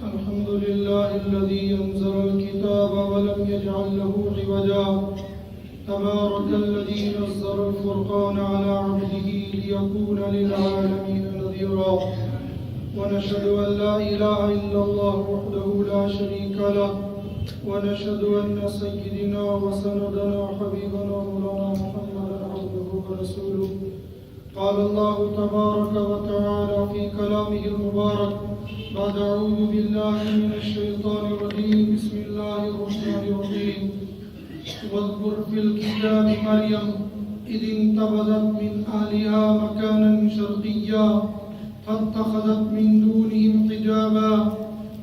الحمد لله الذي أنزل الكتاب ولم يجعل له عوجا تبارك الذي نزل الفرقان على عبده ليكون للعالمين نذيرا ونشهد أن لا إله إلا الله وحده لا شريك له ونشهد أن سيدنا وسندنا وحبيبنا مولانا محمدا عبده ورسوله قال الله تبارك وتعالى في كلامه المبارك بعد أعوذ بالله من الشيطان الرجيم بسم الله الرحمن الرحيم واذكر في الكتاب مريم إذ انتبذت من أهلها مكانا شرقيا فاتخذت من دونهم حجابا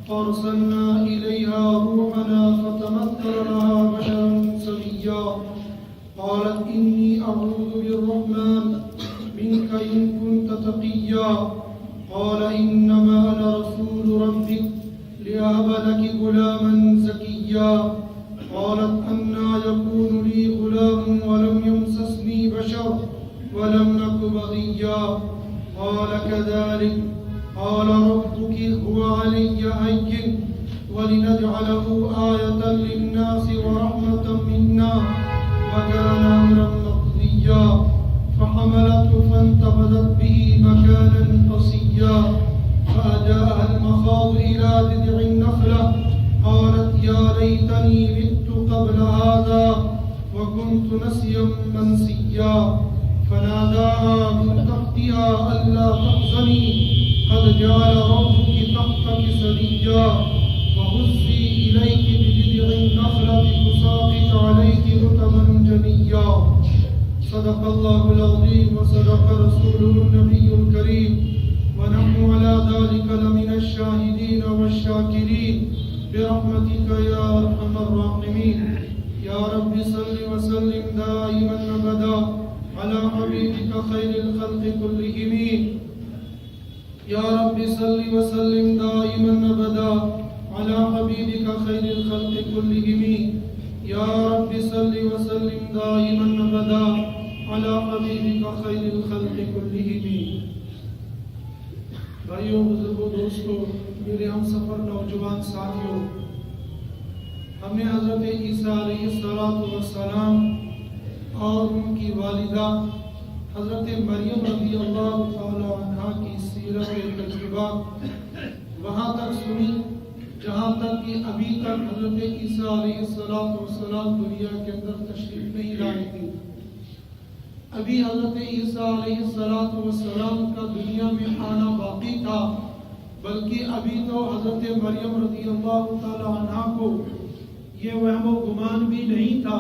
فأرسلنا إليها روحنا فتمثل لها بشرا سويا قالت إني أعوذ بالرحمن منك إن كنت تقيا قال إنما أنا رسول ربك لأهب لك غلاما زكيا قالت أنى يكون لي غلام ولم يمسسني بشر ولم نك بغيا قال كذلك قال ربك هو علي هين ولنجعله آية للناس ورحمة منا وكان أمرا مقضيا فحملته فانتبذت به مكانا قصيا فأجاءها المخاض إلى جذع النخلة قالت يا ليتني مت قبل هذا وكنت نسيا منسيا فناداها من تحتها ألا تحزني قد جعل ربك تحتك سريا وهزي إليك بجذع النخلة تساقط عليك رطبا جنيا صدق الله العظيم وصدق رسوله النبي الكريم ونحن على ذلك لمن الشاهدين والشاكرين برحمتك يا أرحم الراحمين يا رب صل وسلم دائما أبدا على حبيبك خير الخلق كلهم يا رب صل وسلم دائما أبدا على حبيبك خير الخلق كلهم يا رب صل وسلم دائما أبدا على حبيبك خير الخلق كلهم بھائیوں بزرگوں دوستوں میرے ہم سفر نوجوان ساتھیوں ہمیں حضرت عیسیٰ علیہ السلام اور ان کی والدہ حضرت مریم رضی اللہ تعالی عنہ کی سیرت تجربہ وہاں تک سنی جہاں تک کہ ابھی تک حضرت عیسیٰ علیہ السلام دنیا کے اندر تشریف نہیں لائی تھی ابھی حضرت عیسیٰ علیہ السلام کا دنیا میں آنا باقی تھا بلکہ ابھی تو حضرت مریم رضی اللہ تعالی عنہ کو یہ وہم و گمان بھی نہیں تھا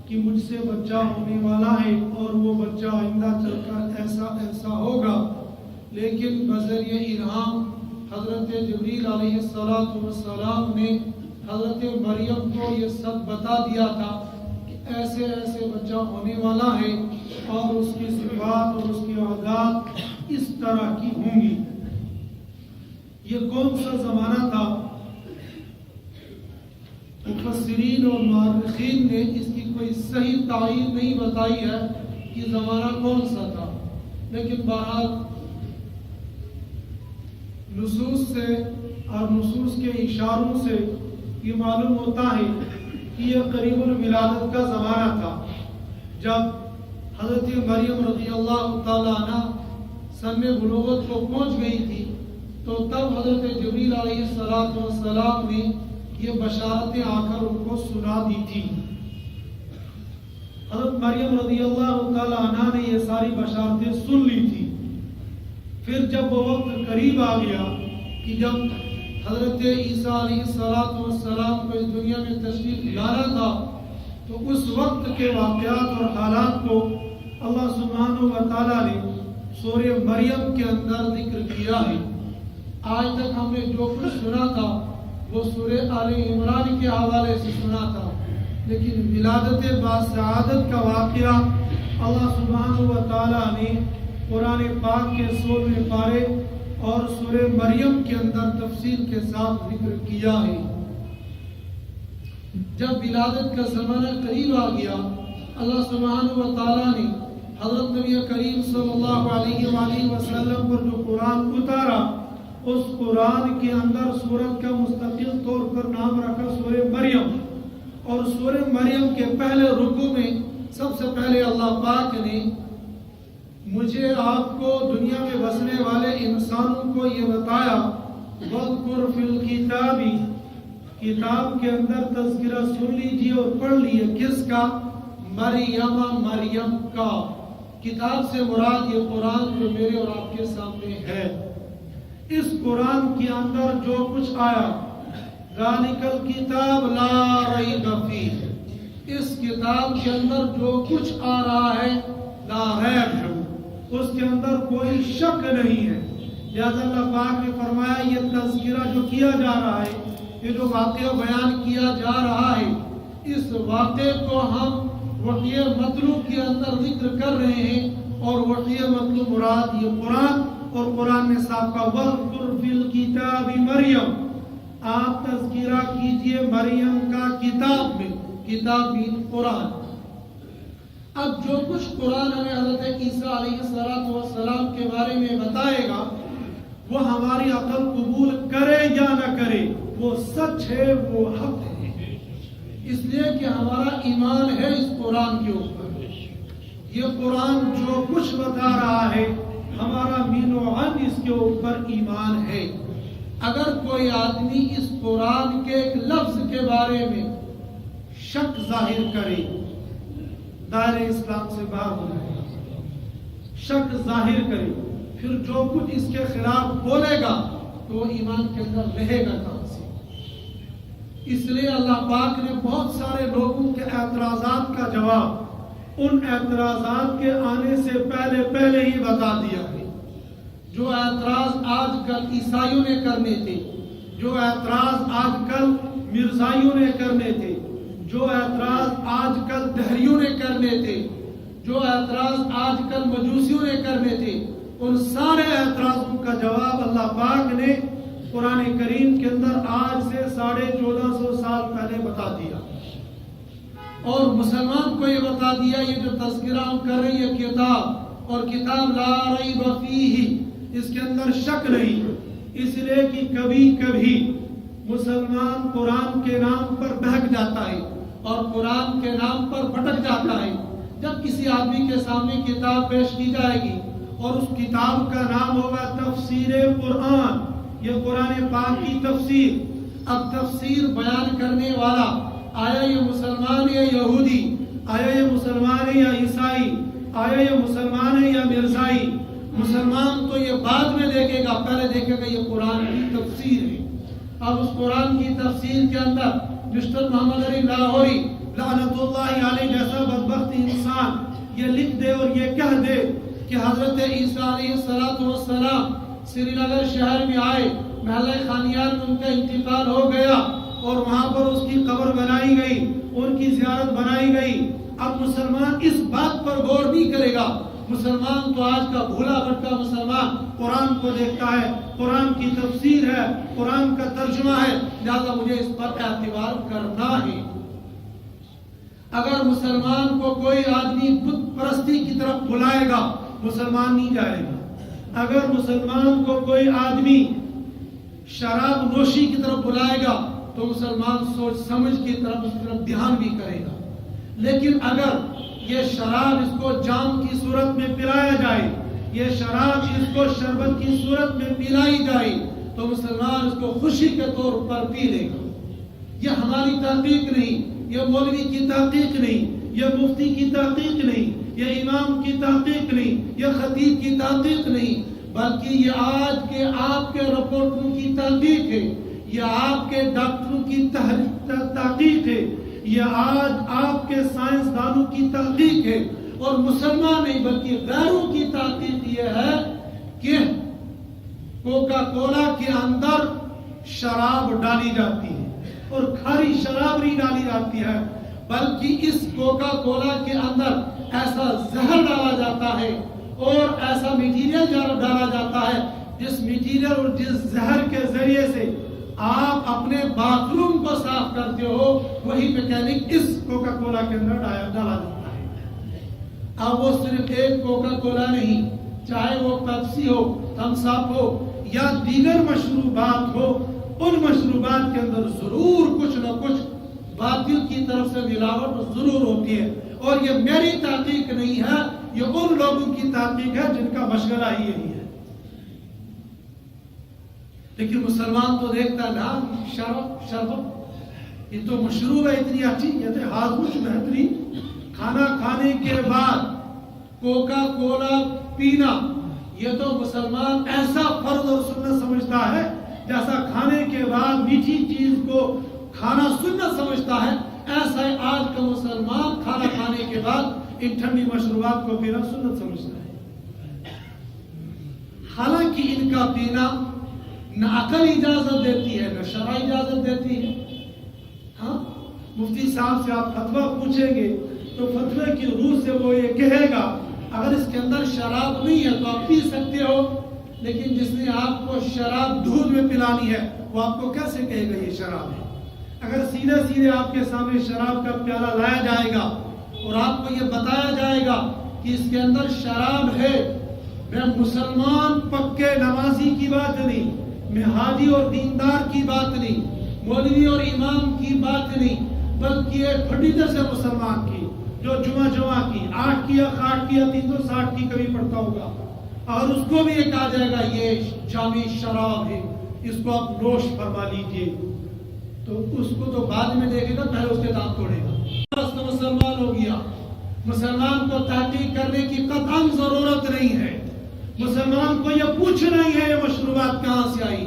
کہ مجھ سے بچہ ہونے والا ہے اور وہ بچہ آئندہ چل کر ایسا ہوگا لیکن بذریعہ الہام حضرت جبریل علیہ السلام نے حضرت مریم کو یہ سب بتا دیا تھا کہ ایسے بچہ ہونے والا ہے اور اس کی صفات اور اس کی عادات اس طرح کی ہوں گی. یہ کون سا زمانہ تھا؟ مفسرین اور مورخین نے اس کی کوئی صحیح تعین نہیں بتائی ہے کہ زمانہ کون سا تھا، لیکن بہرحال نصوص سے اور نصوص کے اشاروں سے یہ معلوم ہوتا ہے کہ یہ قریب الولادت کا زمانہ تھا. جب حضرت مریم رضی اللہ تعالی عنہ سن بلوغت کو پہنچ گئی تھی تو تب حضرت جبریل علیہ السلام نے یہ بشارتیں آ کر ان کو سنا دی تھی. حضرت مریم رضی اللہ تعالی عنہ نے یہ ساری بشارتیں سن لی تھی. پھر جب وہ وقت قریب آ گیا کہ جب حضرت عیسیٰ علیہ السلام کو اس دنیا میں تشریف لانا تھا تو اس وقت کے واقعات اور حالات کو اللہ سبحانہ و تعالیٰ نے سورہ مریم کے اندر ذکر کیا ہے. آج تک ہم نے جو کچھ سنا تھا وہ سورہ آل عمران کے حوالے سے سنا تھا، لیکن ولادت باسعادت کا واقعہ اللہ سبحانہ و تعالیٰ نے قرآن پاک کے 16ویں پارے اور سورہ مریم کے اندر تفصیل کے ساتھ ذکر کیا ہے. جب ولادت کا زمانہ قریب آ گیا اللہ سبحانہ و تعالیٰ نے حضرت نبی کریم صلی اللہ علیہ وآلہ وسلم پر جو قرآن اتارا اس قرآن کے اندر سورت کا مستقل طور پر نام رکھا سورہ مریم، اور سورہ مریم کے پہلے رکوع میں سب سے پہلے اللہ پاک نے مجھے آپ کو دنیا میں بسنے والے انسانوں کو یہ بتایا وَاذْكُرْ فِي الْكِتَابِ، کتاب کے اندر تذکرہ سن لیجیے اور پڑھ لیے کس کا؟ مریم کا۔ کتاب سے مراد یہ قرآن جو میرے اور آپ کے سامنے ہے۔ اس قرآن کے اندر جو کچھ آیا ذَلِكَ الْكِتَابُ لَا رَيْبَ فِيهِ، اس کتاب کے اندر جو کچھ آ رہا ہے لا ریب ہے، اس کے اندر کوئی شک نہیں ہے۔ لہذا اللہ پاک نے فرمایا یہ تذکرہ جو کیا جا رہا ہے، یہ جو واقعہ بیان کیا جا رہا ہے، اس واقعے کو ہم وحی مطلوب کے اندر ذکر کر رہے ہیں، اور وحی مطلوب مراد یہ قرآن، اور قرآن نے صاحب کا وَاذْكُرْ فِي الْكِتَابِ مریم، آپ تذکرہ کیجئے مریم کا کتاب میں، کتاب بھی قرآن۔ اب جو کچھ قرآن ہمیں حضرت عیسیٰ علیہ السلام کے بارے میں بتائے گا وہ ہماری عقل قبول کرے یا نہ کرے، وہ سچ ہے، وہ حق ہے، اس لیے کہ ہمارا ایمان ہے اس قرآن کے اوپر۔ یہ قرآن جو کچھ بتا رہا ہے ہمارا مین و عن اس کے اوپر ایمان ہے۔ اگر کوئی آدمی اس قرآن کے ایک لفظ کے بارے میں شک ظاہر کرے، دائرہ اسلام سے باہر ہو جائے گا، شک ظاہر کرے، پھر جو کچھ اس کے خلاف بولے گا تو وہ ایمان کے اندر رہے گا کہاں سے؟ اس لیے اللہ پاک نے بہت سارے لوگوں کے اعتراضات کا جواب ان اعتراضات کے آنے سے پہلے ہی بتا دیا ہے۔ جو اعتراض آج کل عیسائیوں نے کرنے تھے، جو اعتراض آج کل مرزائیوں نے کرنے تھے، جو اعتراض آج کل دہریوں نے کرنے تھے، جو اعتراض آج کل مجوسیوں نے کرنے تھے، ان سارے اعتراضوں کا جواب اللہ پاک نے قرآن کریم کے اندر آج سے 1450 سال پہلے بتا دیا، اور مسلمان کو یہ بتا دیا یہ جو تذکرہ ہم کر رہی ہے کتاب، اور کتاب لا ریب فیہ، اس کے اندر شک نہیں، اس لیے کہ کبھی کبھی مسلمان قرآن کے نام پر بہک جاتا ہے اور قرآن کے نام پر بھٹک جاتا ہے۔ جب کسی آدمی کے سامنے کتاب پیش کی جائے گی اور اس کتاب کا نام ہوگا تفسیر قرآن، یہ قرآن پاک کی تفسیر، اب تفسیر بیان کرنے والا آیا یہ مسلمان یا یہودی، آیا یہ مسلمان ہے یا عیسائی، آیا یہ مسلمان ہے یا مرزائی؟ مسلمان تو یہ بعد میں دیکھے گا، پہلے دیکھے گا یہ قرآن کی تفسیر ہے۔ اب اس قرآن کی تفسیر کے اندر مسٹر محمد علی لاہوری لعنت اللہ علیہ جیسا بدبخت انسان یہ لکھ دے اور یہ کہہ دے کہ حضرت عیسیٰ علیہ السلام سری نگر شہر میں آئے، محلہ خانیان میں ان کا انتقال ہو گیا اور وہاں پر اس کی قبر بنائی گئی، ان کی زیارت بنائی گئی۔ اب مسلمان اس بات پر غور نہیں کرے گا۔ مسلمان تو آج کا بھولا بھٹکا مسلمان قرآن کو دیکھتا ہے، قرآن کی تفسیر ہے، قرآن کا ترجمہ ہے، لہذا مجھے اس پر اعتبار کرنا ہے۔ اگر مسلمان کو کوئی آدمی بت پرستی کی طرف بلائے گا مسلمان نہیں جائے گا۔ اگر مسلمان کو کوئی آدمی شراب نوشی کی طرف بلائے گا تو مسلمان سوچ سمجھ کی طرف اس طرف دھیان بھی کرے گا۔ لیکن اگر یہ شراب اس کو جام کی صورت میں پلایا جائے، یہ شراب اس کو شربت کی صورت میں پلائی جائے تو مسلمان اس کو خوشی کے طور پر پی لے گا۔ یہ ہماری تحقیق نہیں، یہ مولوی کی تحقیق نہیں، یہ مفتی کی تحقیق نہیں، یہ امام کی تحقیق نہیں، یہ خطیب کی تحقیق نہیں، بلکہ یہ آج کے آپ کے رپورٹروں کی تحقیق ہے، یہ آپ کے ڈاکٹروں کی تحقیق ہے، یہ آج آپ کے سائنسدانوں کی تحقیق ہے، اور مسلمان نہیں بلکہ غیروں کی تحقیق یہ ہے کہ کوکا کولا کے اندر شراب ڈالی جاتی ہے اور کھاری شراب نہیں ڈالی جاتی ہے، بلکہ اس کوکا کولا کے اندر ایسا زہر ڈالا جاتا ہے اور ایسا میٹیریل ڈالا جاتا ہے جس میٹیریل اور جس زہر کے ذریعے سے آپ اپنے باتھ روم کو صاف کرتے ہو وہی میکینک اس کوکا کولا کے اندر ڈالا جاتا ہے۔ اب وہ صرف ایک کوکا کولا نہیں، چاہے وہ پیپسی ہو، تھمس اپ ہو یا دیگر مشروبات ہو، ان مشروبات کے اندر ضرور کچھ نہ کچھ باطل کی طرف سے ملاوٹ ضرور ہوتی ہے، اور یہ میری تحقیق نہیں ہے، یہ ان لوگوں کی تحقیق ہے جن کا مشغلہ ہی یہی ہے۔ لیکن مسلمان تو دیکھتا ہے نا شربت، یہ تو مشروب ہے، اتنی اچھی، یہ تو ہاضمش بہترین، کھانا کھانے کے بعد کوکا کولا پینا، یہ تو مسلمان ایسا فرض اور سنت سمجھتا ہے جیسا کھانے کے بعد میٹھی چیز کو کھانا سنت سمجھتا ہے، ایسا ہی آج کا مسلمان کھانا کھانے کے بعد ان ٹھنڈی مشروبات کو پینا سنت سمجھتا ہے۔ حالانکہ ان کا پینا نہ عقل اجازت دیتی ہے، نہ شرع اجازت دیتی ہے۔ ہاں، مفتی صاحب سے آپ فتویٰ پوچھیں گے تو فتوے کی روح سے وہ یہ کہے گا اگر اس کے اندر شراب نہیں ہے تو آپ پی سکتے ہو، لیکن جس نے آپ کو شراب دودھ میں پلانی ہے وہ آپ کو کیسے کہے گا یہ شراب ہے؟ اگر سیدھے سیدھے آپ کے سامنے شراب کا پیالہ لایا جائے گا اور آپ کو یہ بتایا جائے گا کہ اس کے اندر شراب ہے، میں مسلمان پکے نمازی کی بات نہیں، میں حاجی اور دیندار کی بات نہیں، مولوی اور امام کی بات نہیں، بلکہ ایک پھٹی سے مسلمان کی جو جمعہ کی 8 کی یا 60 کی یا 360 کی کبھی پڑھتا ہوگا، اور اس کو بھی یہ کہا جائے گا یہ جامی شراب ہے، اس کو آپ نوش فرما لیجئے، تو اس کو تو بعد میں دیکھے گا، پہلے اس کے دانت توڑے گا۔ بس تو مسلمان ہو گیا۔ مسلمان کو تحقیق کرنے کی قطعاً ضرورت نہیں ہے، مسلمان کو یہ پوچھنا ہی ہے یہ مشروبات کہاں سے آئی،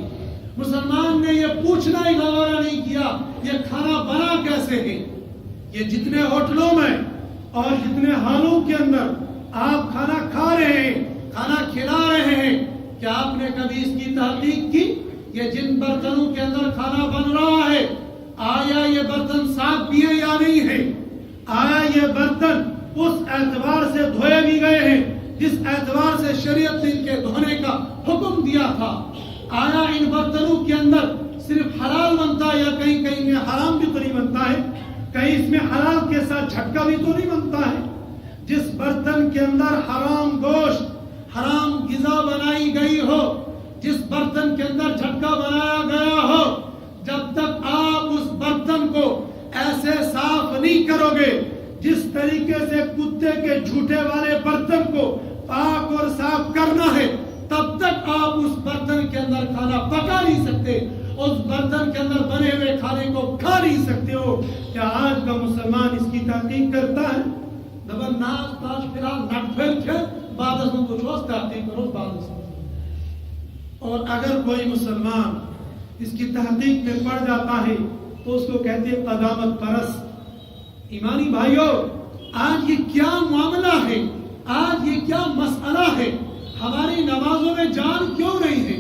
مسلمان نے یہ پوچھنا ہی گوارا نہیں کیا یہ کھانا بنا کیسے ہے۔ یہ جتنے ہوٹلوں میں اور جتنے حالوں کے اندر آپ کھانا کھا رہے ہیں، کھانا کھلا رہے ہیں، کیا آپ نے کبھی اس کی تحقیق کی؟ یہ جن برتنوں کے اندر کھانا بن رہا ہے، آیا یہ برتن صاف بھی ہے یا نہیں ہے؟ آیا یہ برتن اس اعتبار سے دھوئے بھی گئے ہیں جس اعتبار سے شریعت نے ان کے دھونے کا حکم دیا تھا؟ آیا ان برتنوں کے اندر صرف حلال بنتا ہے یا کہیں کہیں میں حرام بھی تو نہیں بنتا ہے؟ کہیں اس میں حلال کے ساتھ جھٹکا بھی تو نہیں بنتا ہے؟ جس برتن کے اندر حرام گوشت، حرام غذا بنائی گئی ہو، جس برتن کے اندر جھٹکا بنایا گیا ہو، جب تک آپ اس برتن کو ایسے صاف نہیں کرو گے جس طریقے سے کتے کے جھوٹے والے برتن کو پاک اور صاف کرنا ہے، تب تک آپ اس برتن کے اندر کھانا پکا نہیں سکتے، اس برتن کے اندر بنے ہوئے کھانے کو کھا نہیں سکتے ہو۔ کیا آج کا مسلمان اس کی تحقیق کرتا ہے؟ دبن ناز تاج فیران نٹ پھر کے بعد اس میں کچھ ہوس تحقیق کرو بعد اس میں۔ اور اگر کوئی مسلمان اس کی تحقیق میں پڑ جاتا ہے تو اس کو کہتے ہیں قدامت پرست۔ ایمانی بھائیو، آج یہ کیا معاملہ ہے، آج یہ کیا مسئلہ ہے؟ ہماری نمازوں میں جان کیوں نہیں ہے؟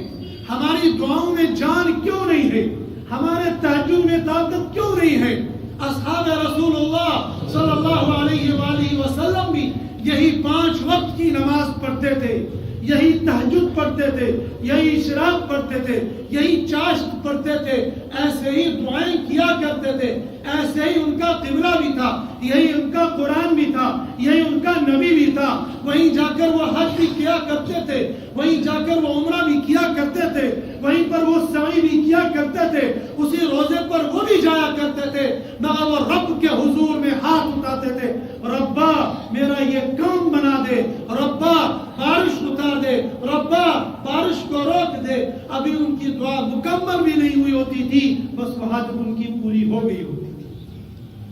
ہماری دعاؤں میں جان کیوں نہیں ہے؟ ہمارے تہجد میں طاقت کیوں نہیں ہے؟ اصحاب رسول اللہ صلی اللہ علیہ وآلہ وسلم بھی یہی 5 وقت کی نماز پڑھتے تھے، یہی تہجد پڑھتے تھے، یہی اشراق پڑھتے تھے، یہی چاشت پڑھتے تھے، ایسے ہی دعائیں کیا کرتے تھے، ایسے ہی ان کا قبلہ بھی تھا، یہی ان کا قرآن بھی تھا، یہی ان کا نبی بھی تھا، وہیں جا کر وہ حج بھی کیا کرتے تھے، وہیں جا کر وہ عمرہ بھی کیا کرتے تھے، وہیں پر وہ سعی بھی کیا کرتے تھے، اسی روزے پر وہ بھی جایا کرتے تھے، مگر وہ رب کے حضور میں ہاتھ اٹھاتے تھے، ربا میرا یہ کام بنا دے، ربا بارش اتار دے، ربا بارش کو روک دے۔ ابھی ان کی دعا مکمل بھی نہیں ہوئی ہوتی تھی، بس وہ حج ان کی پوری ہو گئی ہوتی تھی۔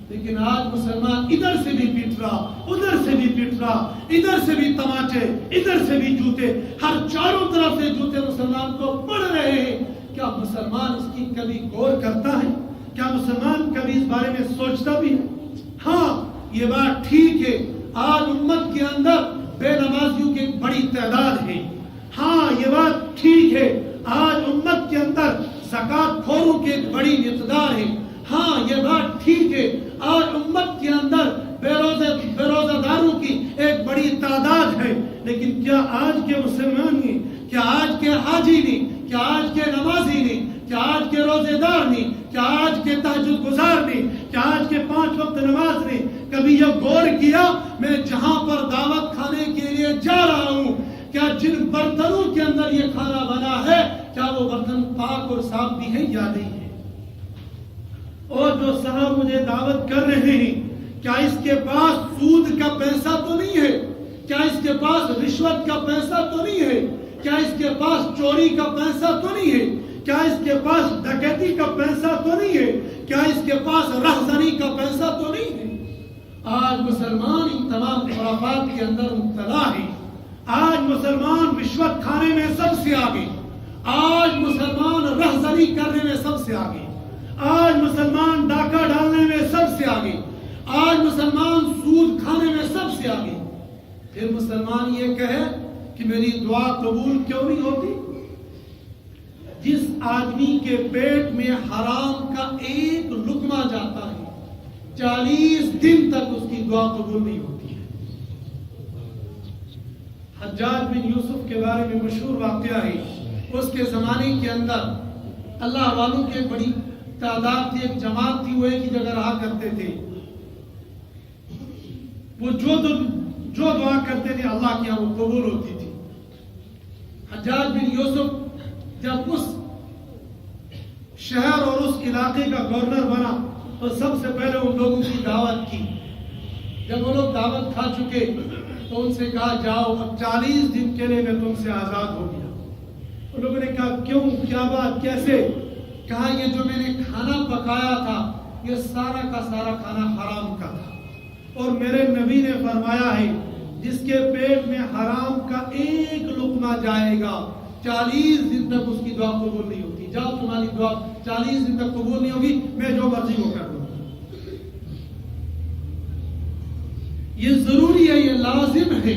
لیکن آج مسلمان ادھر سے بھی پیٹ رہا، ادھر سے بھی پیٹ رہا، ادھر سے بھی تماچے، ادھر سے بھی جوتے، ہر چاروں طرف سے جوتے مسلمان کو پڑ رہے ہیں۔ کیا مسلمان اس کی کبھی غور کرتا ہے؟ کیا مسلمان کبھی اس بارے میں سوچتا بھی ہے؟ ہاں، یہ بات ٹھیک ہے، آج امت کے اندر بے نمازیوں کی ایک بڑی تعداد ہے۔ ہاں، یہ بات ٹھیک ہے، آج امت کے اندر زکوٰۃ خوروں کی ایک بڑی مقدار ہے۔ ہاں، یہ بات ٹھیک ہے، آج امت کے اندر بے روزہ داروں کی ایک بڑی تعداد ہے۔ لیکن کیا آج کے مسلمان نے، کیا آج کے حاجی نے، کیا آج کے نمازی نے، کیا آج کے روزے دار نے، کیا آج کے تہجد گزار نے، کیا آج کے 5 وقت نماز نے کبھی یہ غور کیا میں جہاں پر دعوت کھانے کے لیے جا رہا ہوں، کیا جن برتنوں کے اندر یہ کھانا بنا ہے کیا وہ برتن پاک اور صاف بھی ہے یا نہیں ہے؟ اور جو صاحب مجھے دعوت کر رہے ہیں کیا اس کے پاس سود کا پیسہ تو نہیں ہے؟ کیا اس کے پاس رشوت کا پیسہ تو نہیں ہے؟ کیا اس کے پاس چوری کا پیسہ تو نہیں ہے؟ کیا اس کے پاس ڈکیتی کا پیسہ تو نہیں ہے؟ کیا اس کے پاس رہزنی کا پیسہ تو نہیں ہے؟ آج مسلمان ان تمام خرافات کے اندر مبتلا ہے. آج مسلمان رشوت کھانے میں سب سے آگے، آج مسلمان رہزنی کرنے میں سب سے آگے، آج مسلمان ڈاکہ ڈالنے میں سب سے آگے، آج مسلمان سود کھانے میں سب سے آگے. پھر مسلمان یہ کہے کہ میری دعا قبول کیوں نہیں ہوتی؟ جس آدمی کے پیٹ میں حرام کا ایک لقمہ جاتا ہے 40 دن تک اس کی دعا قبول نہیں ہوتی ہے. حجاج بن یوسف کے بارے میں مشہور واقعہ ہے. اس کے زمانے کے اندر اللہ والوں کی ایک بڑی تعداد تھی، ایک جماعت تھی، وہ ایک ہی جگہ رہا کرتے تھے. وہ جو دعا کرتے تھے اللہ کی وہ قبول ہوتی تھی. حجاج بن یوسف جب اس شہر اور اس علاقے کا گورنر بنا تو سب سے پہلے ان لوگوں کی دعوت کی. جب وہ لوگ دعوت کھا چکے تو ان سے کہا جاؤ اب 40 دن کے لیے میں تم سے آزاد ہو گیا. ان لوگوں نے کہا کیوں، کیا بات، کیسے؟ کہا یہ جو میں نے کھانا پکایا تھا یہ سارا کا سارا کھانا حرام کا تھا، اور میرے نبی نے فرمایا ہے جس کے پیٹ میں حرام کا ایک لقمہ جائے گا 40 دن تک اس کی دعا قبول نہیں ہوتی. جاؤ تمہاری دعا 40 دن تک قبول نہیں ہوگی، میں جو مرضی وہ کر دوں. یہ ضروری ہے، یہ لازم ہے.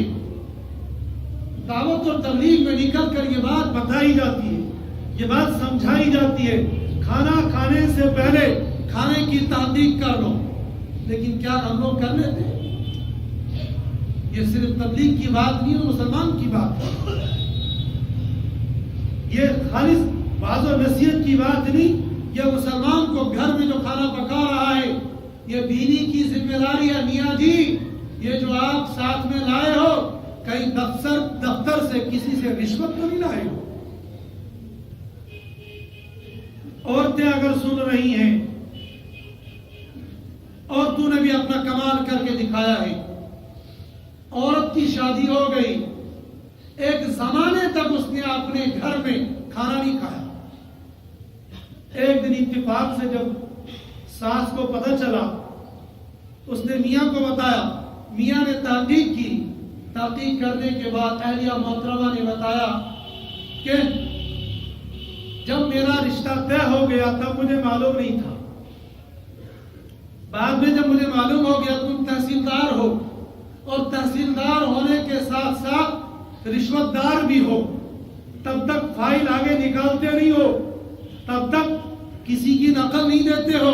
دعوت اور تبلیغ میں نکل کر یہ بات بتائی جاتی ہے، یہ بات سمجھائی جاتی ہے کھانا کھانے سے پہلے کھانے کی تحقیق کر لو. لیکن کیا ہم لوگ کر لیتے ہیں؟ یہ صرف تبلیغ کی بات نہیں ہے، مسلمان کی بات ہے. یہ خالص واعظ و نصیحت کی بات نہیں. یہ مسلمان کو گھر میں جو کھانا پکا رہا ہے یہ بیوی کی ذمہ داری ہے. میاں جی یہ جو آپ ساتھ میں لائے ہو کہیں دفتر سے کسی سے رشوت تو نہیں لائے ہو؟ عورتیں اگر سن رہی ہیں اور تو نے بھی اپنا کمال کر کے دکھایا ہے، عورت کی شادی ہو گئی، ایک زمانے تک اس نے اپنے گھر میں کھانا نہیں کھایا. ایک دن اتفاق سے جب ساس کو پتہ چلا اس نے میاں کو بتایا. میاں نے تحقیق کی. تحقیق کرنے کے بعد اہلیہ محترمہ نے بتایا کہ جب میرا رشتہ طے ہو گیا تب مجھے معلوم نہیں تھا. بعد میں جب مجھے معلوم ہو گیا تم تحصیلدار ہو اور تحصیلدار ہونے کے ساتھ ساتھ رشوت دار بھی ہو، تب تک فائل آگے نکالتے نہیں ہو، تب تک کسی کی نقل نہیں دیتے ہو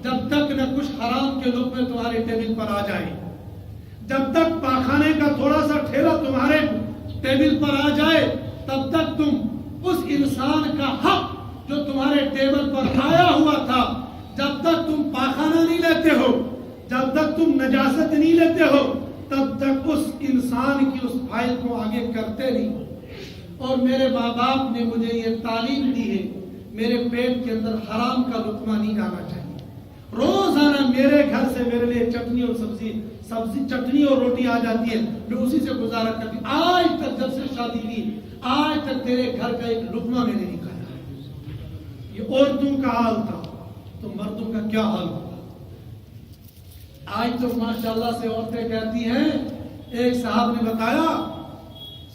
جب تک نہ کچھ حرام کے لقمے تمہارے ٹیبل پر آ جائے، جب تک پاخانے کا تھوڑا سا ٹھیلا تمہارے ٹیبل پر آ جائے تب تک تم اس انسان کا حق جو تمہارے ٹیبل پر آیا ہوا تھا، جب تک تم پاخانہ نہیں لیتے ہو، جب تک تم نجاست نہیں لیتے ہو، تب تک اس انسان کی اس فائل کو آگے کرتے نہیں. اور میرے ماں باپ نے مجھے یہ تعلیم دی ہے میرے پیٹ کے اندر حرام کا لقمہ نہیں جانا چاہیے. روزانہ میرے گھر سے میرے لیے چٹنی اور سبزی چٹنی اور روٹی آ جاتی ہے، میں اسی سے گزارا کرتی. آج تک جب سے شادی کی آج تک تیرے گھر کا ایک لقمہ میں نے نہیں کھایا. یہ عورتوں کا حال تھا تو مردوں کا کیا حال ہوگا؟ آج تو ماشاءاللہ سے عورتیں کہتی ہیں. ایک صاحب نے بتایا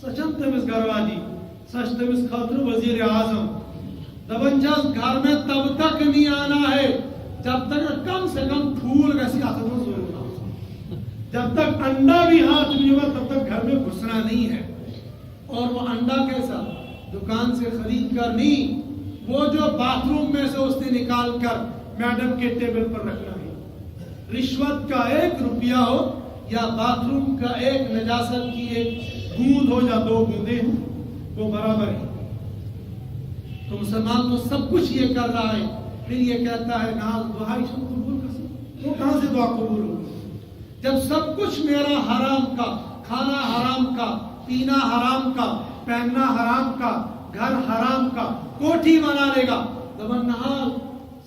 سچن تمس گھروالی سچ تمس خاطر وزیر اعظم دبنجاز گھر میں تب تک نہیں آنا ہے جب تک کم سے کم پھول ویسی آسن میں ضرور نہ ہو. جب تک انڈا بھی ہاتھ نہیں ہوگا تب تک گھر میں گھسنا نہیں ہے. اور وہ انڈا کیسا؟ دکان سے خرید کر نہیں، وہ جو باتھ روم میں سے اس نے نکال کر میڈم کے ٹیبل پر رکھنا ہے. رشوت کا 1 روپیہ ہو یا باتھ روم کا ایک نجاست کی ایک بوند ہو یا 2 بوندیں ہوں وہ برابر ہے. تو مسلمان تو سب کچھ یہ کر رہا ہے، پھر یہ کہتا ہے ناز دعائی شب قبول کر سکتا. وہ کہاں سے دعا قبول ہوگی جب سب کچھ میرا حرام کا، کھانا حرام کا، پینا حرام کا، پہننا حرام کا، گھر حرام کا کوٹھی بنا لے گا دبن نہال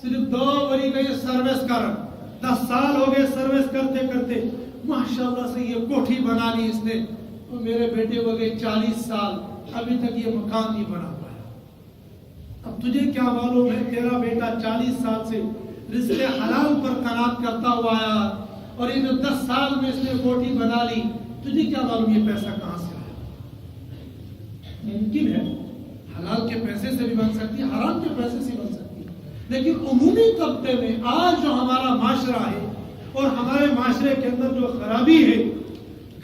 صرف 2 بری گئے سروس کر 10 سال ہو گئے سروس کرتے کرتے ماشاءاللہ سے یہ کوٹھی بنا لی اس نے. اور میرے بیٹے ہو گئے 40 سال ابھی تک یہ مکان نہیں بنا پایا. اب تجھے کیا معلوم ہے تیرا بیٹا 40 سال سے رزق حلال پر قناعت کرتا ہوا آیا اور ان 10 سال میں اس نے کوٹھی بنا لی. تجھے کیا معلوم یہ پیسہ کہاں سے آیا؟ ممکن ہے حلال کے پیسے سے بھی بن سکتی ہے, حرام کے پیسے سے بن سکتی ہے, لیکن عمومی طبقے میں آج جو ہمارا معاشرہ ہے اور ہمارے معاشرے کے اندر جو خرابی ہے,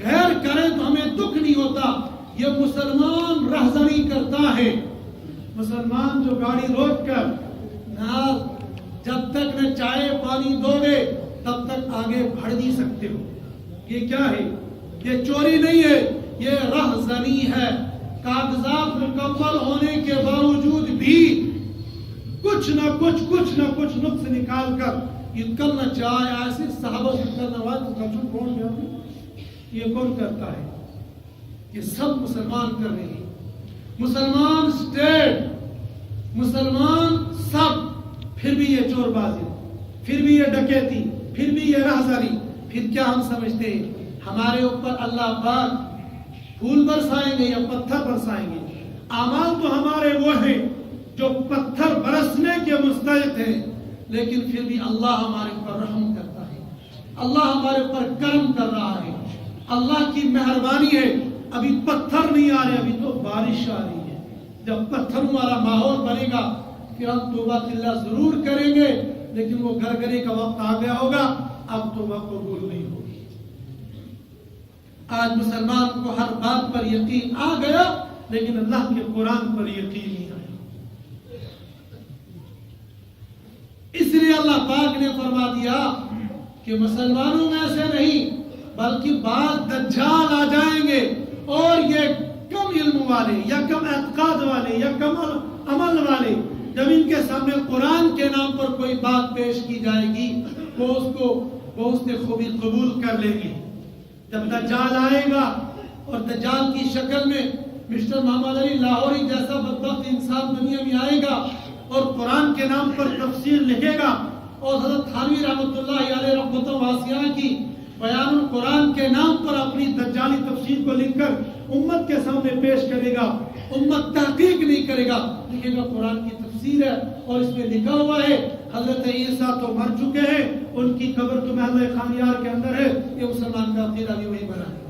غیر کریں تو ہمیں دکھ نہیں ہوتا. یہ مسلمان رہزنی کرتا ہے. مسلمان جو گاڑی روک کر نہ جب تک نہ چائے پانی دو گے تب تک آگے بڑھ نہیں سکتے ہو. یہ کیا ہے؟ یہ چوری نہیں ہے, یہ رہزنی ہے. کاغذات مکمل ہونے کے باوجود بھی کچھ نہ کچھ نقص نکال کر نہ چائے ایسے صحابہ سے کرنا کون گیا, یہ کون کرتا ہے؟ یہ سب مسلمان کر رہے ہیں. مسلمان اسٹیٹ, مسلمان سب, پھر بھی یہ چور بازی, پھر بھی یہ ڈکیتی, پھر بھی یہ رہزنی. پھر کیا ہم سمجھتے ہیں ہمارے اوپر اللہ پاک پھول برسائیں گے یا پتھر برسائیں گے؟ اعمال تو ہمارے وہ ہیں جو پتھر برسنے کے مستحق ہیں, لیکن پھر بھی اللہ ہمارے اوپر رحم کرتا ہے, اللہ ہمارے اوپر کرم کر رہا ہے. اللہ کی مہربانی ہے. ابھی پتھر نہیں آ رہے, ابھی تو بارش آ رہی ہے. جب پتھروں والا ماحول بنے گا پھر ہم توبہ اللہ ضرور کریں گے, لیکن وہ گرگرے کا وقت آ گیا ہوگا, اب توبہ قبول نہیں ہوگی. آج مسلمان کو ہر بات پر یقین آ گیا, لیکن اللہ کے قرآن پر یقین نہیں آیا. اس لیے اللہ پاک نے فرما دیا کہ مسلمانوں میں ایسے نہیں بلکہ بعض دجال آ جائیں گے اور یہ کم علم والے یا کم اعتقاد والے یا کم عمل والے, جب ان کے سامنے قرآن کے نام پر کوئی بات پیش کی جائے گی وہ اس نے خوبی قبول کر لیں گے. جب دجال آئے گا اور دجال کی شکل میں مسٹر محمد علی لاہوری جیسا بدبخت انسان دنیا میں آئے گا اور قرآن کے نام پر تفسیر لکھے گا, اور حضرت تھانوی رحمۃ اللہ علیہ رحمۃ واسعہ کی بیان القرآن کے نام پر اپنی دجالی تفسیر کو لکھ کر امت کے سامنے پیش کرے گا, امت تحقیق نہیں کرے گا, لکھے گا قرآن کی تفسیر ہے اور اس میں لکھا ہوا ہے حضرت عیسیٰ تو مر چکے ہیں, ان کی قبر تو محلہ خانیار کے اندر ہے. یہ مسلمان کا عقیدہ بھی وہی بنا ہے.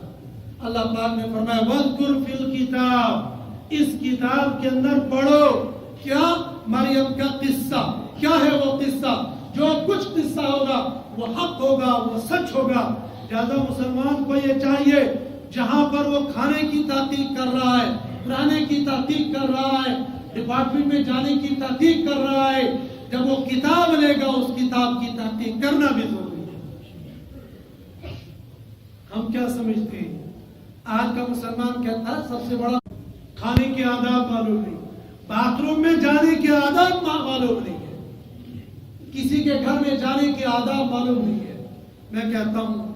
اللہ پاک نے فرمایا وَذْكُرْ فِي الْكِتَابِ, اس کتاب کے اندر پڑھو کیا مریم کا قصہ. کیا ہے وہ قصہ؟ جو کچھ قصہ ہوگا وہ حق ہوگا, وہ سچ ہوگا. لہذا مسلمان کو یہ چاہیے جہاں پر وہ کھانے کی تحقیق کر رہا ہے, رہنے کی تحقیق کر رہا ہے, ڈپارٹمنٹ میں جانے کی تحقیق کر رہا ہے, جب وہ کتاب لے گا اس کتاب کی تحقیق کرنا بھی ضروری ہے. ہم کیا سمجھتے ہیں آج کا مسلمان کہتا ہے سب سے بڑا کھانے کے آداب معلوم نہیں, باتھ روم میں جانے کے آداب معلوم نہیں ہے, کسی کے گھر میں جانے کے آداب معلوم نہیں ہے. میں کہتا ہوں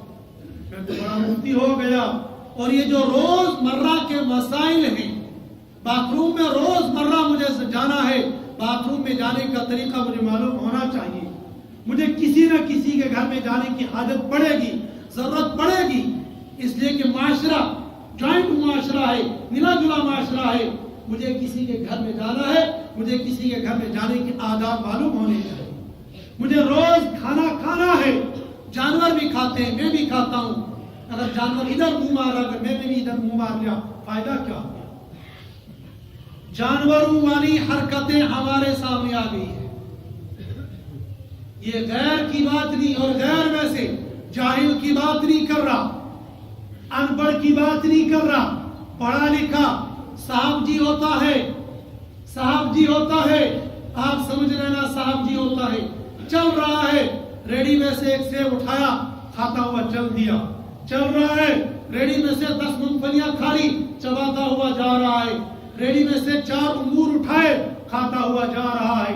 میں تو بڑا مفتی ہو گیا, اور یہ جو روز مرہ کے مسائل ہیں, باتھ روم میں روز مرہ مجھے جانا ہے, باتھ روم میں جانے کا طریقہ مجھے معلوم ہونا چاہیے. مجھے کسی نہ کسی کے گھر میں جانے کی حاجت پڑے گی, ضرورت پڑے گی, اس لیے کہ معاشرہ جوائنٹ معاشرہ ہے, ملا جلا معاشرہ ہے. مجھے کسی کے گھر میں جانا ہے, مجھے کسی کے گھر میں جانے کے آداب معلوم ہونے چاہیے. مجھے روز کھانا کھانا ہے, جانور بھی کھاتے ہیں, میں بھی کھاتا ہوں. اگر جانور ادھر منہ مارا, اگر میں نے بھی ادھر منہ مار لیا, فائدہ کیا ہو؟ جانوروں والی حرکتیں ہمارے سامنے آ گئی ہے. یہ غیر کی بات نہیں, اور غیر میں سے جاہل کی بات نہیں کر رہا, ان پڑھ کی بات نہیں کر رہا. پڑھا لکھا صاحب جی ہوتا ہے, صاحب جی ہوتا ہے, آپ سمجھ لینا صاحب جی ہوتا ہے. چل رہا ہے, ریڈی میں سے ایک سیب اٹھایا, کھاتا ہوا چل دیا. چل رہا ہے, ریڈی میں سے 10 مونگفلیاں کھا لی, چباتا ہوا جا رہا ہے. ریڈی میں سے 4 انگور اٹھائے, کھاتا ہوا جا رہا ہے.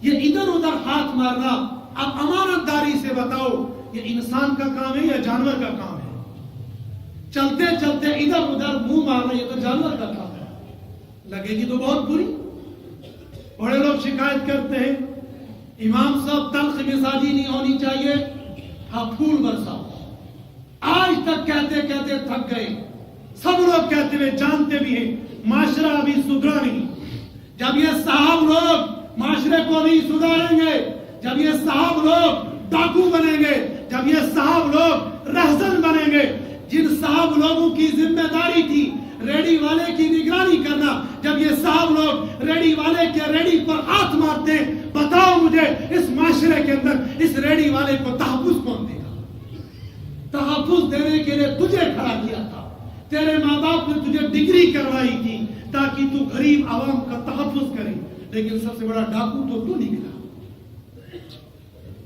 یہ ادھر ادھر ہاتھ مارنا, اب امانت داری سے بتاؤ یہ انسان کا کام ہے یا جانور کا کام ہے؟ چلتے چلتے ادھر ادھر منہ مارنا یہ تو جانور کا کام ہے. لگے گی تو بہت بری. بڑے لوگ شکایت کرتے ہیں امام صاحب تلخ مزاجی نہیں ہونی چاہیے, آپ پھول برساؤ. آج تک کہتے کہتے تھک گئے. سب لوگ کہتے ہوئے جانتے بھی ہیں معاشرہ ابھی سدھرا نہیں. جب یہ صاحب لوگ معاشرے کو نہیں سدھاریں گے, جب یہ صاحب لوگ ڈاکو بنیں گے, جب یہ صاحب لوگ رہزن بنیں گے, جن صاحب لوگوں کی ذمہ داری تھی ریڈی والے کی نگرانی کرنا, جب یہ صاحب لوگ ریڈی والے کے ریڈی پر ہاتھ مارتے ہیں, بتاؤ مجھے اس معاشرے کے اندر اس ریڈی والے کو تحفظ کون دے گا؟ تحفظ دینے کے لیے تجھے کھڑا کیا تھا, تیرے ماں باپ نے تجھے ڈگری کروائی تھی تاکہ تو غریب عوام کا تحفظ کرے, لیکن سب سے بڑا ڈاکو تو نکلا.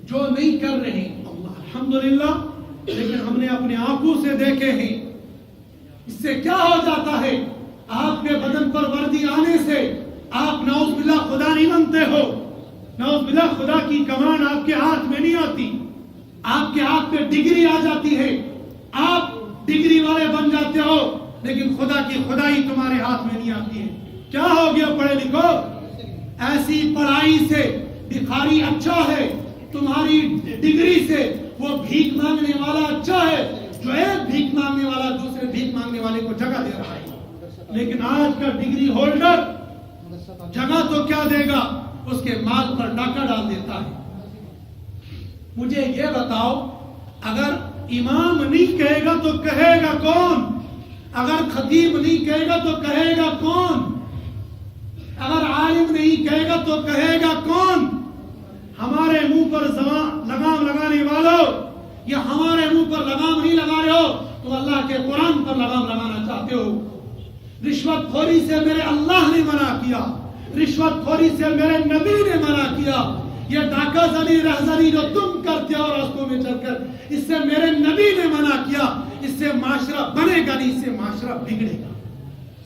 جو نہیں کر رہے اللہ الحمدللہ, لیکن ہم نے اپنے آنکھوں سے دیکھے ہیں. اس سے کیا ہو جاتا ہے, آپ کے بدن پر وردی آنے سے آپ نعوذ باللہ خدا نہیں بنتے ہو, نعوذ باللہ خدا کی کمان آپ کے ہاتھ میں نہیں آتی, آپ کے ہاتھ پہ ڈگری آ جاتی ہے, آپ ڈگری والے بن جاتے ہو, لیکن خدا کی خدائی تمہارے ہاتھ میں نہیں آتی ہے. کیا ہو گیا پڑھے لکھو؟ ایسی پڑھائی سے بھکاری اچھا ہے, تمہاری ڈگری سے وہ بھیک مانگنے والا اچھا ہے, جو ایک بھیک مانگنے والا دوسرے بھیک مانگنے والے کو جگہ دے رہا ہے. لیکن آج کا ڈگری ہولڈر جگہ تو کیا دے گا, اس کے مال پر ڈاکہ ڈال دیتا ہے. مجھے یہ بتاؤ, اگر امام نہیں کہے گا تو کہے گا کون؟ اگر خطیب نہیں کہے گا تو کہے گا کون؟ اگر عالم نہیں کہے گا تو کہے گا کون؟ ہمارے منہ پر لگام لگانے والوں, یا ہمارے منہ پر لگام نہیں لگا رہے ہو تو اللہ کے قرآن پر لگام لگانا چاہتے ہو. رشوت خوری سے میرے اللہ نے منع کیا, رشوت خوری سے میرے نبی نے منع کیا. یہ ڈاکہ زنی رہزنی جو تم کرتے ہو راستوں میں چل کر, اس سے میرے نبی نے منع کیا. اس سے معاشرہ بنے گا نہیں, اس سے معاشرہ بگڑے گا.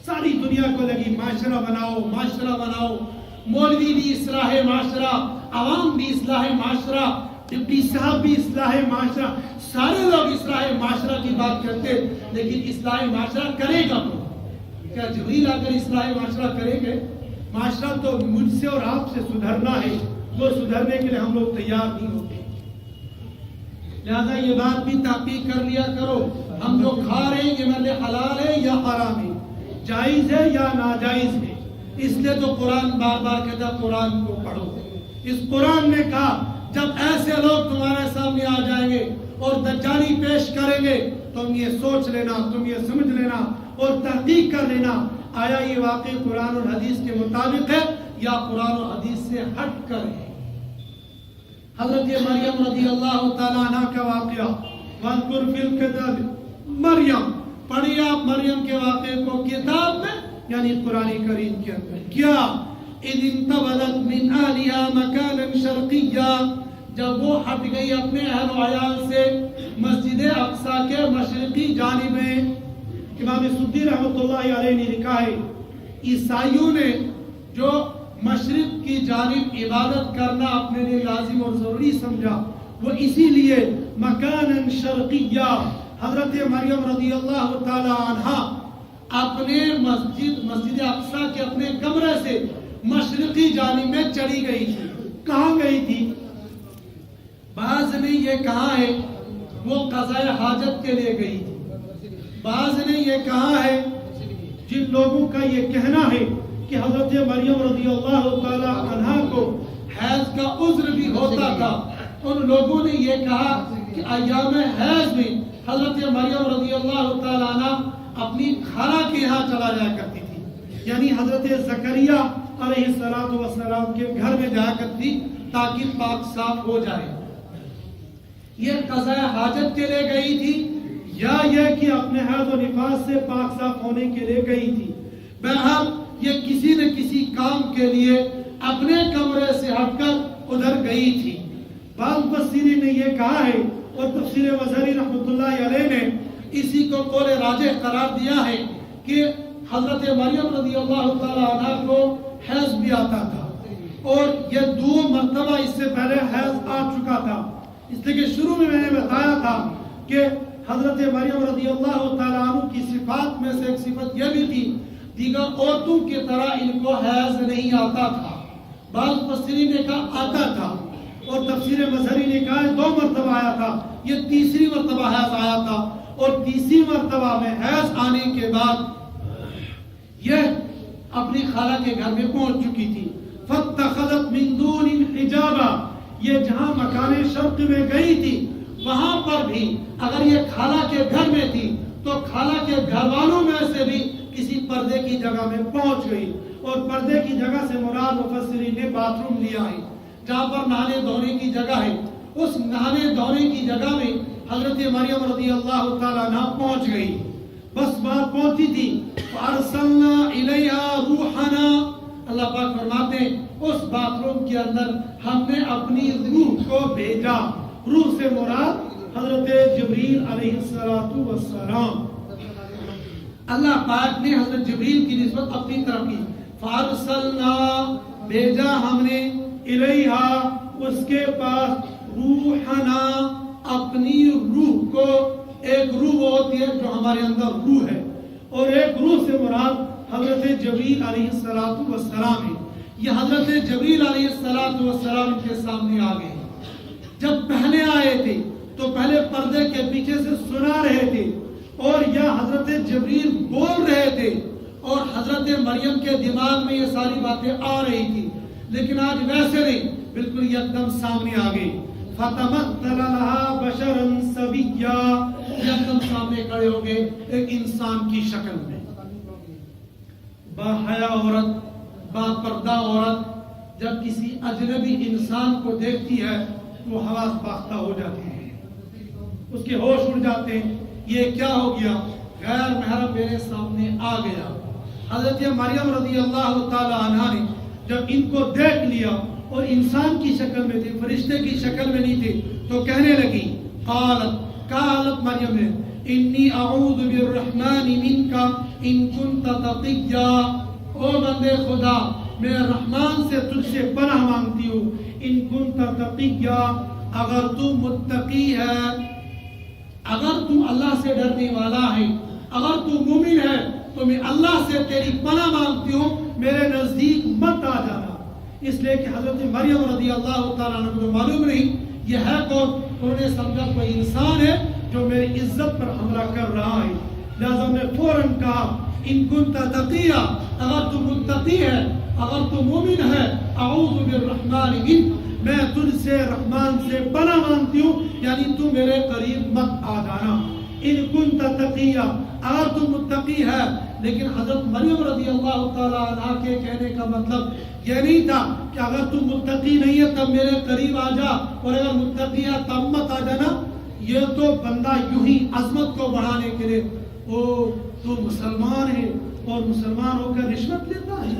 ساری دنیا کو لگی معاشرہ بناؤ, معاشرہ بناؤ. مولوی بھی اصلاح معاشرہ, عوام بھی اصلاح معاشرہ, ڈپٹی صاحب بھی اصلاح معاشرہ, سارے لوگ اصلاح معاشرہ کی بات کرتے, لیکن اصلاح معاشرہ کرے گا کون؟ کیا جبریل آ کر اصلاح معاشرہ کریں گے؟ معاشرہ تو مجھ سے اور آپ سے سدھرنا ہے, وہ سدھرنے کے لیے ہم لوگ تیار نہیں ہوتے. لہذا یہ بات بھی تحقیق کر لیا کرو, ہم جو کھا رہے ہیں یہ میرے حلال ہے یا حرام ہے, جائز ہے یا ناجائز ہے. اس لیے تو قرآن بار بار کہتا قرآن کو پڑھو. اس قرآن نے کہا جب ایسے لوگ تمہارے سامنے آ جائیں گے اور دجالی پیش کریں گے, تم یہ سوچ لینا, تم یہ سمجھ لینا اور تحقیق کر لینا, آیا یہ واقعی قرآن اور حدیث کے مطابق ہے یا قرآن و حدیث سے ہٹ کر ہے. حضرت مریم رضی اللہ تعالیٰ عنہ کا واقعہ, وَاذْكُرْ فِي الْكِتَابِ مریم, پڑھیے آپ مریم کے واقعے کو کتاب میں یعنی قرآن کریم کے اندر. کیا اِذْ انْتَبَذَتْ مِنْ أَهْلِهَا مَكَانًا شَرْقِيًّا, جب وہ ہٹ گئی اپنے اہل و عیال سے مسجد اقصی کے مشرقی جانب میں. امام سدی رحمۃ اللہ علیہ نے لکھا ہے عیسائیوں نے جو مشرق کی جانب عبادت کرنا اپنے لیے لازم اور ضروری سمجھا, وہ اسی لیے مکانً شرقیہ, حضرت مریم رضی اللہ تعالی عنہا اپنے مسجد اقصی کے اپنے کمرے سے مشرقی جانب میں چلی گئی تھی. کہاں گئی تھی؟ بعض نے یہ کہا ہے وہ قضاء حاجت کے لیے گئی تھی, بعض نے یہ کہا ہے, جن لوگوں کا یہ کہنا ہے کہ حضرت مریم رضی اللہ تعالی عنہا کو حیض کا عذر بھی ہوتا تھا, ان لوگوں نے یہ کہا کہ ایام حیض میں حضرت مریم رضی اللہ تعالی عنہ اپنی خالہ کے یہاں چلا جایا کرتی تھی, یعنی حضرت زکریا علیہ السلام کے گھر میں جایا کرتی تاکہ پاک صاف ہو جائے. یہ قضاء حاجت کے لیے گئی تھی یا یہ کہ اپنے حیض و نفاس سے پاک صاف ہونے کے لیے گئی تھی؟ بہرحال یہ کسی نہ کسی کام کے لیے اپنے کمرے سے ہٹ کر ادھر گئی تھی. بعض مفسرین نے یہ کہا ہے اور تفسیر مظہری رحمۃ اللہ علیہ نے اسی کو قول راجح قرار دیا ہے کہ حضرت مریم رضی اللہ تعالی عنہ کو حیض بھی آتا تھا, اور یہ 2 مرتبہ اس سے پہلے حیض آ چکا تھا. اس لیے کہ شروع میں نے بتایا تھا کہ حضرت مریم رضی اللہ تعالیٰ عنہ کی صفات میں سے ایک صفت یہ بھی تھی دیگر عورتوں کی طرح ان کو حیض نہیں آتا تھا. بعض مفسرین نے کہا آتا تھا، اور تفسیر مظہری نے کہا 2 مرتبہ آیا تھا، یہ تیسری مرتبہ حیض آیا تھا. اور تیسری مرتبہ میں حیض آنے کے بعد یہ اپنی خالہ کے گھر میں پہنچ چکی تھی. فاتخذت من دون حجابا، یہ جہاں مکان شرق میں گئی تھی وہاں پر بھی اگر یہ خالہ کے گھر میں تھی تو خالہ کے گھر والوں میں سے بھی کسی پردے کی جگہ میں پہنچ گئی. اور پردے کی جگہ سے مراد مفسرین نے باتھ روم لیا ہے، جہاں پر نہانے دھونے کی جگہ ہے. اس نہانے دھونے کی جگہ میں حضرت مریم رضی اللہ تعالیٰ عنہ پہنچ گئی. بس بات پہنچی تھی. فارسلنا الیہا روحنا، اللہ پاک فرماتے ہیں اس باتھ روم کے اندر ہم نے اپنی روح کو بھیجا. روح سے مراد حضرت جبریل علیہ السلام. اللہ پاک نے حضرت جبریل کی نسبت اپنی طرف کی. فارسلنا، بھیجا ہم نے، الیہا، اس کے پاس، روحنا، اپنی روح کو. ایک روح وہ ہوتی ہے جو ہمارے اندر روح ہے، اور ایک روح سے مراد حضرت جبریل علیہ السلام ہے. یہ حضرت جبریل علیہ السلام کے سامنے آ گئے. جب پہلے آئے تھے تو پہلے پردے کے پیچھے سے سنا رہے تھے، اور یہ حضرت جبریل بول رہے تھے، اور حضرت مریم کے دماغ میں یہ ساری باتیں آ رہی تھی. لیکن آج ویسے نہیں، بالکل یکدم سامنے آ گئی. فتمثل لها بشرا سویا، یکدم سامنے کھڑے ہو گئے ایک انسان کی شکل میں. باحیا عورت، با پردہ عورت جب کسی اجنبی انسان کو دیکھتی ہے تو حواس باختہ ہو جاتے ہیں، اس کے ہوش اڑ جاتے ہیں. یہ کیا ہو گیا؟ غیر محرم میرے سامنے آ گیا. حضرت مریم رضی اللہ تعالی عنہا نے جب ان کو دیکھ لیا اور انسان کی شکل میں تھے، فرشتے کی شکل میں نہیں تھے، تو کہنے لگی، قالت مریم نے، انی اعوذ بالرحمن منک ان کنت تقیا، او بندے خدا میں رحمان سے تجھ سے پناہ مانگتی ہوں، ان کنت تقیا، اگر تو متقی ہے، اگر تو اللہ سے ڈرنے والا ہے، اگر تو مومن ہے تو میں اللہ سے تیری پناہ مانگتی ہوں، میرے نزدیک مت آ جانا. اس لیے کہ حضرت مریم رضی اللہ تعالیٰ عنہ کو معلوم نہیں یہ ہے کون. انہوں نے سمجھا کوئی انسان ہے جو میری عزت پر حملہ کر رہا ہے. لہذا نے فوراً کہا، ان کنت تقیا، اگر تو متقی ہے، اگر تو مومن ہے، اعوذ بالرحمن منک، میں تجھ سے رحمان سے پناہ مانگتی ہوں، یعنی تو میرے قریب مت آ جانا. ان کنت تقیا، اگر تو متقی ہے. لیکن حضرت مریم رضی اللہ تعالیٰ عنہ کے کہنے کا مطلب یہ نہیں تھا کہ اگر تو متقی نہیں ہے تب میرے قریب آ جا، اور اگر متقی ہے تب مت آ جانا. یہ تو بندہ یوں ہی عظمت کو بڑھانے کے لیے، او تو مسلمان ہے اور مسلمان ہو کر رشوت لیتا ہے،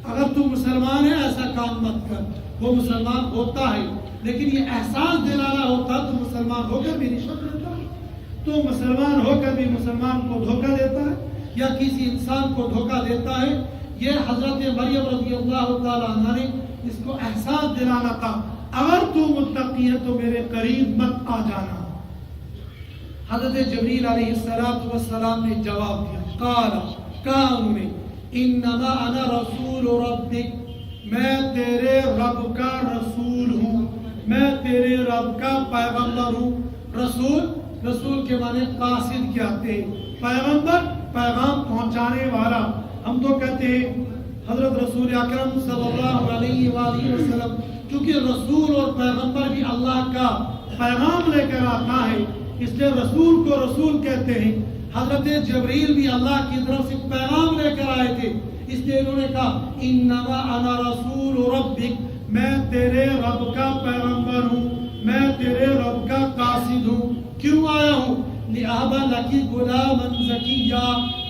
اگر تو مسلمان ہے ایسا کام مت کر. وہ مسلمان ہوتا ہے لیکن یہ احساس دلانا ہوتا تو مسلمان ہو کر بھی رشوت لیتا ہے، تو مسلمان ہو کر بھی مسلمان کو دھوکہ دیتا ہے یا کسی انسان کو دھوکہ دیتا ہے. یہ حضرت مریم رضی اللہ تعالیٰ عنہ نے اس کو احساس دلانا تھا، اگر تو متقی ہے تو میرے قریب مت آ جانا. حضرت جبریل علیہ السلام نے جواب دیا، کہا انہوں نے، انما انا رسول ربک، میں تیرے رب کا رسول ہوں، میں تیرے رب کا پیغمبر ہوں. رسول کے معنی قاصد کیا آتے ہیں، پیغمبر پیغام پہنچانے والا. ہم تو کہتے ہیں حضرت رسول اکرم صلی اللہ علیہ وآلہ وسلم چونکہ رسول اور پیغمبر بھی اللہ کا پیغام لے کر آتا ہے، اس لیے رسول کو رسول کہتے ہیں. حضرت جبریل بھی اللہ کی طرف سے پیغام لے کر آئے تھے، اس لیے انہوں نے کہا، انما انا رسول ربک، میں تیرے رب کا پیغمبر ہوں، میں تیرے رب کا قاصد ہوں. کیوں آیا ہوں؟ لِأَهْبَ لَكِ غُلَامًا زَكِيًّا،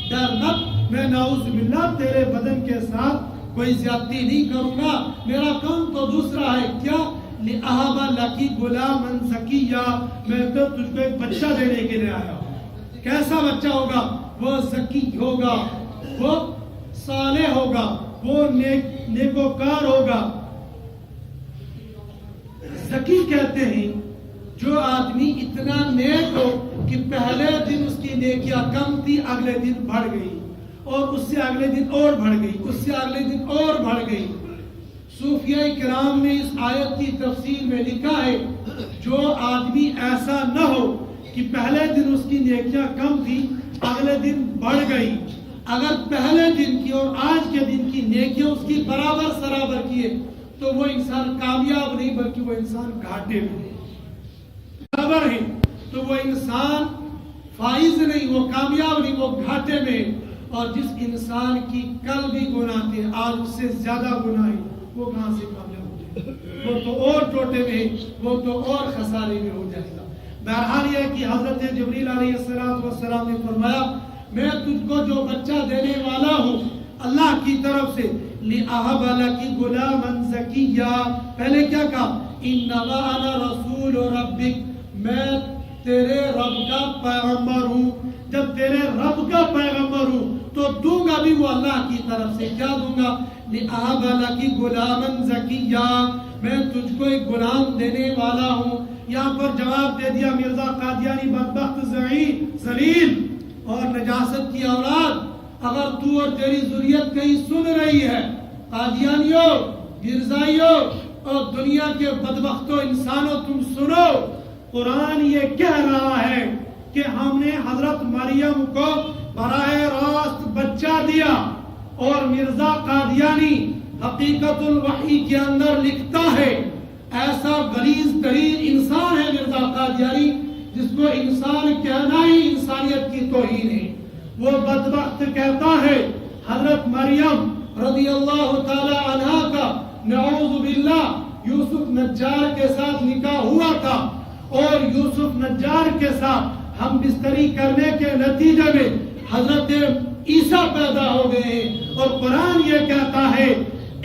ڈر مت، میں نعوذ باللہ تیرے بدن کے ساتھ کوئی زیادتی نہیں کروں گا، میرا کام تو دوسرا ہے. کیا؟ لِأَهْبَ لَكِ غُلَامًا زَكِيًّا، میں تو تجھ کو ایک بچہ دینے کے لیے آیا ہوں. کیسا بچہ ہوگا؟ وہ زکی ہوگا، وہ صالح ہوگا، وہ نیکوکار ہوگا. زکی کہتے ہیں جو آدمی اتنا نیک ہو کہ پہلے دن اس کی نیکیاں کم تھی، اگلے دن بڑھ گئی، اور اس سے اگلے دن اور بڑھ گئی، اس سے اگلے دن اور بڑھ گئی۔ صوفیہ کرام نے اس آیت کی تفسیر میں لکھا ہے جو آدمی ایسا نہ ہو کہ پہلے دن اس کی نیکیاں کم تھی، اگلے دن بڑھ گئی، اگر پہلے دن کی اور آج کے دن کی نیکیاں اس کی برابر سرابر کیے تو وہ انسان کامیاب نہیں بلکہ وہ انسان گھاٹے میں برابر ہے، تو وہ انسان فائز نہیں، وہ کامیاب نہیں، وہ گھاٹے میں۔ اور جس انسان کی کل بھی گناہ تھے آج اس سے زیادہ گناہ ہے، وہ کہاں سے کامیاب ہو جائے گا؟ وہ تو اور ٹوٹے میں، وہ تو اور خسارے میں ہو جائے گا۔ بہرحال یہ کہ حضرت جبریل علیہ السلام نے فرمایا میں تجھ کو جو بچہ دینے والا ہوں اللہ کی طرف سے، لِأَهَبَ لَكِ غُلَامًا زَكِيًّا، پہلے کیا کہا؟ إِنَّمَا أَنَا رَسُولُ رَبِّكَ، میں تیرے رب کا پیغمبر ہوں۔ جب تیرے رب کا پیغمبر ہوں تو دوں گا بھی وہ اللہ کی طرف سے، کیا دوں گا؟ لِأَهَبَ لَكِ غُلَامًا زَكِيًّا، میں تجھ کو ایک غلام دینے والا ہوں۔ یہاں پر جواب دے دیا مرزا قادیانی بدبخت ذلیل اور نجاست کی اولاد، اگر تو اور تیری ذریت کہیں سن رہی ہے، قادیانیوں، مرزائیوں اور دنیا کے بدبختوں انسانوں، تم سنو، قرآن یہ کہہ رہا ہے کہ ہم نے حضرت مریم کو براہ راست بچہ دیا، اور مرزا قادیانی حقیقت الوحی کے اندر لکھتا ہے، ایسا غلیظ ترین انسان ہے مرزا قادیانی جس کو انسان کہنا ہی انسانیت کی توہین ہے۔ وہ بدبخت کہتا ہے حضرت مریم رضی اللہ تعالی عنہا کا نعوذ باللہ یوسف نجار کے ساتھ نکاح ہوا تھا، اور یوسف نجار کے ساتھ ہم بستری کرنے کے نتیجے میں حضرت عیسیٰ پیدا ہو گئے ہیں، اور قرآن یہ کہتا ہے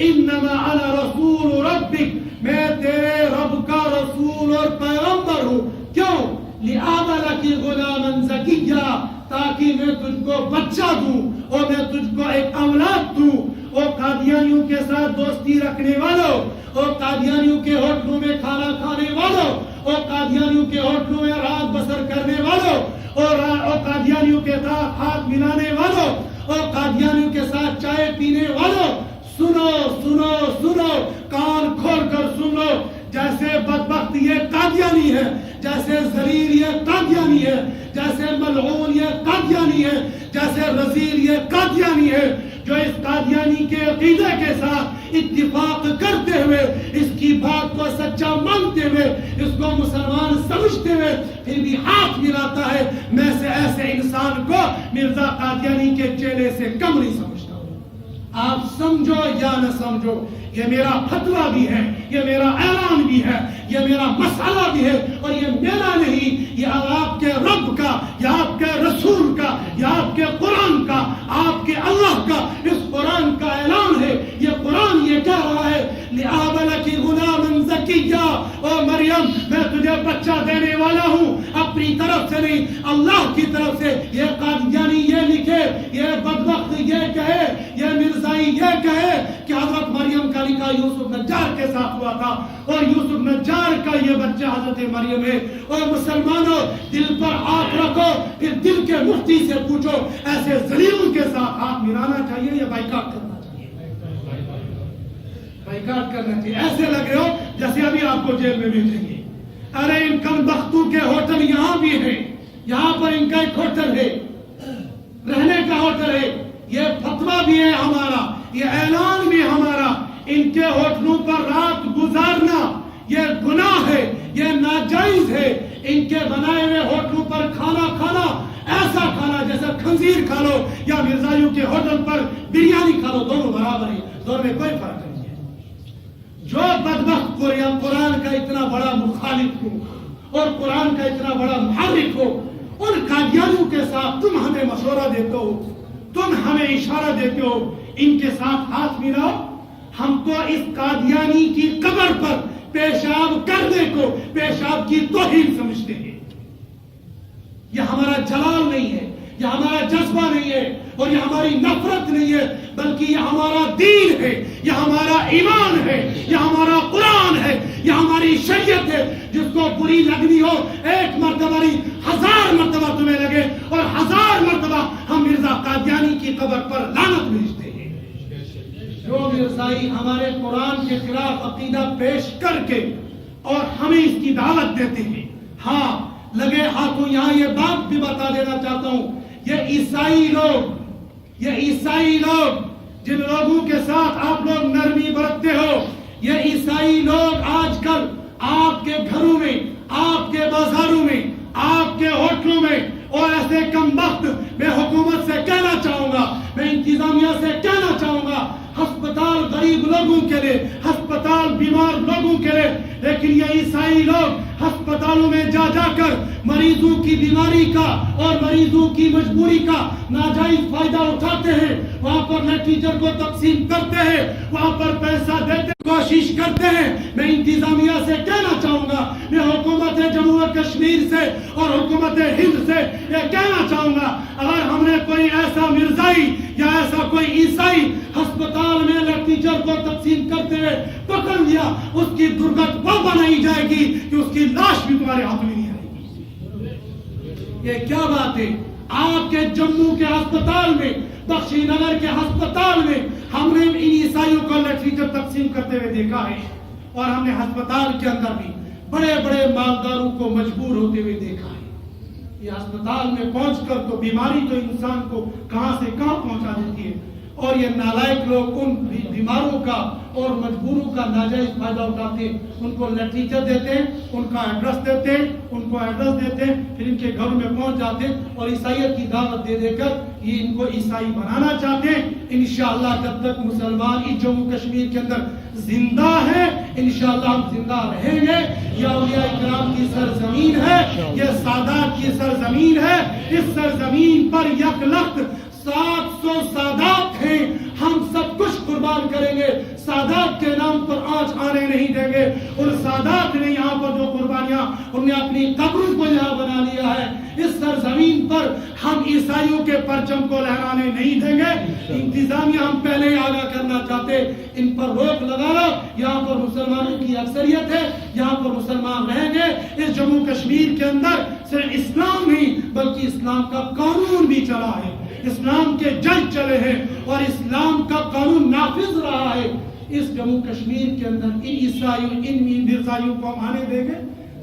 انما انا رسول ربک، میں تیرے رب کا رسول اور پیغمبر ہوں۔ کیوں؟ لِأَهَبَ لَكِ غُلَامًا زَكِيًّا، تاکہ میں تجھ کو بچہ دوں اور میں تجھ کو ایک اولاد دوں۔ اور قادیانیوں کے ساتھ دوستی رکھنے والوں، اور قادیانیوں کے ہوٹلوں میں کھانا کھانے والوں، اور قادیانیوں کے ہوٹلوں میں رات بسر کرنے والوں، اور قادیانیوں کے ساتھ ہاتھ ملانے والوں، اور قادیانیوں کے ساتھ چائے پینے والوں، سنو سنو سنو، کان کھول کر سن لو، جیسے بدبخت یہ قادیانی ہے، جیسے ذلیل یہ قادیانی ہے، جیسے ملعون یہ قادیانی ہے، جیسے رذیل یہ قادیانی ہے، جو اس قادیانی کے عقیدے کے ساتھ اتفاق کرتے ہوئے، اس کی بات کو سچا مانتے ہوئے، اس کو مسلمان سمجھتے ہوئے پھر بھی ہاتھ ملاتا ہے، میں سے ایسے انسان کو مرزا قادیانی کے چیلے سے کم نہیں سمجھتا ہوں۔ آپ سمجھو یا نہ سمجھو، یہ میرا فتویٰ بھی ہے، یہ میرا اعلان بھی ہے، یہ میرا مسئلہ بھی ہے، اور یہ میرا نہیں، یہ آپ کے رب کا، یا آپ کے رسول کا، یا آپ کے قرآن کا، آپ کے اللہ کا، اس قرآن کا اعلان ہے۔ یہ قرآن یہ کہہ رہا ہے لِأَهَبَ لَكِ غُلَامًا زَكِيًّا، او مریم میں تجھے بچہ دینے والا ہوں، اپنی طرف سے نہیں، اللہ کی طرف سے۔ یہ قادیانی یہ لکھے، یہ بدبخت یہ کہے، یہ مرزائی یہ کہے کہ حضرت مریم کا نکاح یوسف نجار کے ساتھ ہوا تھا، اور یوسف نجار کا یہ بچہ حضرت مریم ہے۔ اور مسلمانوں، دل پر ہاتھ رکھو، پھر دل کے مفتی سے پوچھو، ایسے ذلیل کے ساتھ ہاتھ ملانا چاہیے یا بائیکاٹ کرنا چاہیے؟ بائیکاٹ کرنا چاہیے۔ ایسے لگ رہے ہو جیسے ابھی آپ کو جیل میں بھیجیں گے۔ ارے ان کم بختوں کے ہوٹل یہاں بھی ہیں، یہاں پر ان کا ایک ہوٹل ہے، رہنے کا ہوٹل ہے، یہ فتویٰ بھی ہے ہمارا، یہ اعلان بھی ہمارا، ان کے ہوٹلوں پر رات گزارنا یہ گناہ ہے، یہ ناجائز ہے۔ ان کے بنائے ہوئے ہوٹلوں پر کھانا کھانا، ایسا کھانا جیسے خنزیر کھا لو یا مرزائیوں کے ہوٹل پر بریانی کھا لو، دونوں برابر ہیں، دونوں میں کوئی فرق نہیں ہے۔ جو بدبخت قرآن کا اتنا بڑا مخالف ہو اور قرآن کا اتنا بڑا محرف ہو، ان قادیانیوں کے ساتھ تم ہمیں مشورہ دیتے ہو، تم ہمیں اشارہ دیتے ہو، ان کے ساتھ ہاتھ ملاؤ۔ ہم کو اس قادیانی کی قبر پر پیشاب کرنے کو پیشاب کی توہین سمجھتے ہیں۔ یہ ہمارا جلال نہیں ہے، یہ ہمارا جذبہ نہیں ہے، اور یہ ہماری نفرت نہیں ہے، بلکہ یہ ہمارا دین ہے، یہ ہمارا ایمان ہے، یہ ہمارا قرآن ہے، یہ ہماری شریعت ہے۔ جس کو بری لگنی ہو ایک مرتبہ نہیں، 1000 مرتبہ تمہیں لگے، اور 1000 مرتبہ ہم مرزا قادیانی کی قبر پر لعنت بھیجتے ہیں۔ جو مرزائی ہمارے قرآن کے خلاف عقیدہ پیش کر کے اور ہمیں اس کی دعوت دیتے ہیں، ہاں لگے ہاتھوں یہاں یہ بات بھی بتا دینا چاہتا ہوں، یہ عیسائی لوگ جن لوگوں کے ساتھ آپ لوگ نرمی برتتے ہو، یہ عیسائی لوگ آج کل آپ کے گھروں میں، آپ کے بازاروں میں، آپ کے ہوٹلوں میں، اور ایسے کم وقت میں حکومت سے کہنا چاہوں گا، میں انتظامیہ سے کہنا چاہوں گا، ہسپتال غریب لوگوں کے لیے، ہسپتال بیمار لوگوں کے لیے، لیکن یہ عیسائی لوگ ہسپتالوں میں جا جا کر مریضوں کی بیماری کا اور مریضوں کی مجبوری کا ناجائز فائدہ اٹھاتے ہیں، وہاں پر لٹریچر کو تقسیم کرتے ہیں، وہاں پر پیسہ دیتے کوشش کرتے ہیں۔ میں انتظامیہ سے کہنا چاہوں گا، میں حکومت جموں و کشمیر سے اور حکومت ہند سے یہ کہنا چاہوں گا، اگر ہم نے کوئی ایسا مرزائی یا ایسا کوئی عیسائی ہسپتال میں لٹریچر کو تقسیم کرتے ہوئے پکڑ لیا، اس کی درگت وہ بنائی جائے گی کہ اس کی لاش بھی تمہارے ہاتھ میں نہیں آئے گی۔ یہ کیا بات ہے؟ آپ کے جموں کے ہسپتال میں، بخشی نگر کے ہسپتال میں ہم نے ان عیسائیوں کو لٹریچر تقسیم کرتے ہوئے دیکھا ہے، اور ہم نے ہسپتال کے اندر بھی بڑے بڑے مالداروں کو مجبور ہوتے ہوئے دیکھا ہے۔ یہ ہسپتال میں پہنچ کر تو بیماری تو انسان کو کہاں سے کہاں پہنچا دیتی ہے، اور یہ نالائق لوگ ان بیماروں کا اور مجبوروں کا ناجائز فائدہ اٹھاتے ہیں، ان کو لٹریچر دیتے ہیں، ان کا ایڈریس دیتے ہیں، پھر ان کے گھروں میں پہنچ جاتے ہیں اور عیسائیت کی دعوت دے کر یہ ان کو عیسائی بنانا چاہتے ہیں۔ انشاءاللہ جب تک مسلمان اس جموں کشمیر کے اندر زندہ ہے، انشاءاللہ ہم زندہ رہیں گے۔ یہ اولیاء کرام کی سرزمین ہے، یہ سادات کی سرزمین ہے، اس سرزمین پر یک لخت 700 سادات ہیں، ہم سب کچھ قربان کریں گے، سادات کے نام پر آنچ آنے نہیں دیں گے۔ اور سادات نے یہاں پر جو قربانیاں انہوں نے اپنی قبروں کو یہاں بنا لیا ہے، اس سرزمین پر ہم عیسائیوں کے پرچم کو لہرانے نہیں دیں گے۔ انتظامیہ ہم پہلے ہی آگاہ کرنا چاہتے، ان پر روک لگانا، یہاں پر مسلمانوں کی اکثریت ہے، یہاں پر مسلمان رہیں گے۔ اس جموں کشمیر کے اندر صرف اسلام نہیں بلکہ اسلام کا قانون بھی چلا ہے، اسلام کے جج چلے ہیں اور اسلام کا قانون نافذ رہا ہے۔ اس جموں کشمیر کے اندر ان عیسائیوں، ان مرزائیوں کو ہم آنے دیں گے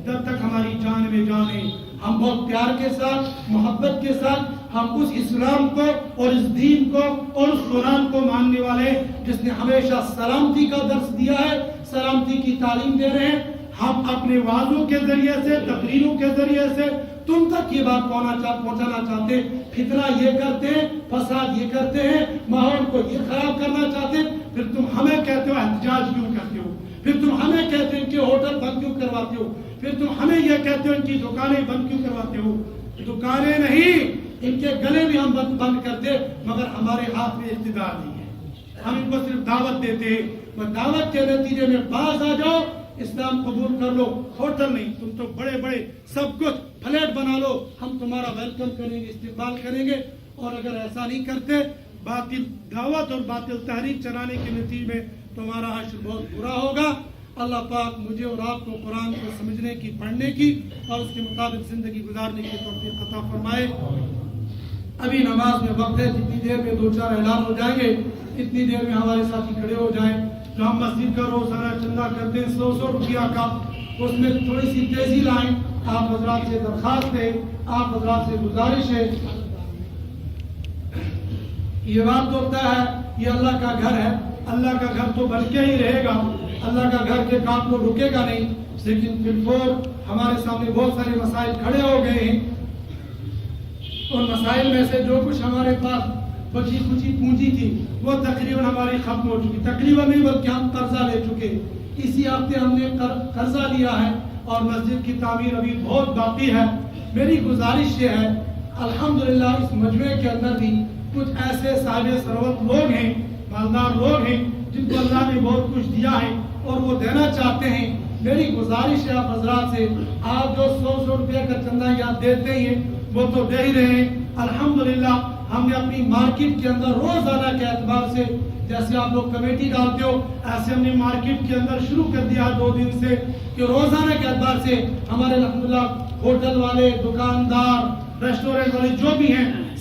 جب تک ہماری جان میں جان ہے۔ ہم بہت پیار کے ساتھ، محبت کے ساتھ ہم اس اسلام کو اور اس دین کو اور اس قرآن کو ماننے والے جس نے ہمیشہ سلامتی کا درس دیا ہے، سلامتی کی تعلیم دے رہے ہیں۔ ہم اپنے وعظوں کے ذریعے سے، تقریروں کے ذریعے سے تم تک یہ بات پہنچانا چاہتے ہیں۔ فتنہ یہ کرتے ہیں، فساد یہ کرتے ہیں، ماحول کو یہ خراب کرنا چاہتے ہیں، پھر تم ہمیں کہتے ہو احتجاج کیوں کرتے ہو، پھر تم ہمیں کہتے ہیں کہ ہوٹل بند کیوں کرواتے ہو، پھر تم ہمیں یہ کہتے ہو ان کی دکانیں بند کیوں کرواتے ہو۔ دکانیں نہیں، ان کے گلے بھی ہم بند کرتے، مگر ہمارے ہاتھ میں اقتدار نہیں ہے۔ ہم ان کو صرف دعوت دیتے ہیں، وہ دعوت کے نتیجے میں باز آ جاؤ، اسلام قبول کر لو۔ ہوٹل نہیں، تم تو بڑے بڑے سب کچھ فلیٹ بنا لو، ہم تمہارا ویلکم کریں گے، استقبال کریں گے۔ اور اگر ایسا نہیں کرتے، باطل دعوت اور باطل تحریک چلانے کے نتیجے میں تمہارا حشر بہت برا ہوگا۔ اللہ پاک مجھے اور آپ کو قرآن کو سمجھنے کی، پڑھنے کی اور اس کے مطابق زندگی گزارنے کی توفیق عطا فرمائے۔ ابھی نماز میں وقت ہے، جتنی دیر میں 2-4 اعلان ہو جائیں گے، اتنی دیر میں ہمارے ساتھی کھڑے ہو جائیں۔ جو ہم مسجد کا روزانہ چندہ کرتے ہیں 100 روپیہ کا، اس میں تھوڑی سی تیزی لائیں۔ آپ حضرات سے درخواست ہے، آپ حضرات سے گزارش ہے۔ یہ بات تو ہوتا ہے، یہ اللہ کا گھر ہے، اللہ کا گھر تو بن کے ہی رہے گا، اللہ کا گھر کے کام کو رکے گا نہیں۔ لیکن پھر ہمارے سامنے بہت سارے مسائل کھڑے ہو گئے ہیں، ان مسائل میں سے جو کچھ ہمارے پاس بچی کچی پونجی تھی وہ تقریباً ہماری ختم ہو چکی، تقریباً نہیں بلکہ ہم قرضہ لے چکے۔ اسی ہفتے ہم نے قرضہ لیا ہے اور مسجد کی تعمیر ابھی بہت باقی ہے۔ میری گزارش یہ ہے، الحمدللہ اس مجمع کے اندر بھی کچھ ایسے صاحب ثروت لوگ ہیں، مالدار لوگ ہیں جن کو اللہ نے بہت کچھ دیا ہے اور وہ دینا چاہتے ہیں۔ میری گزارش ہے آپ حضرات سے، آپ جو 100 روپے کا چندہ یاد دیتے ہیں وہ تو دے ہی رہے ہیں۔ الحمدللہ ہم نے اپنی مارکیٹ کے اندر روزانہ کے اعتبار سے، جیسے آپ لوگ کمیٹی ڈالتے ہو، ایسے ہم نے مارکیٹ کے اندر شروع کر دیا 2 دن سے کہ روزانہ کے اعتبار سے ہمارے الحمدللہ ہوٹل والے، دکاندار، ریسٹورنٹ والے جو بھی ہیں،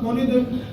1.25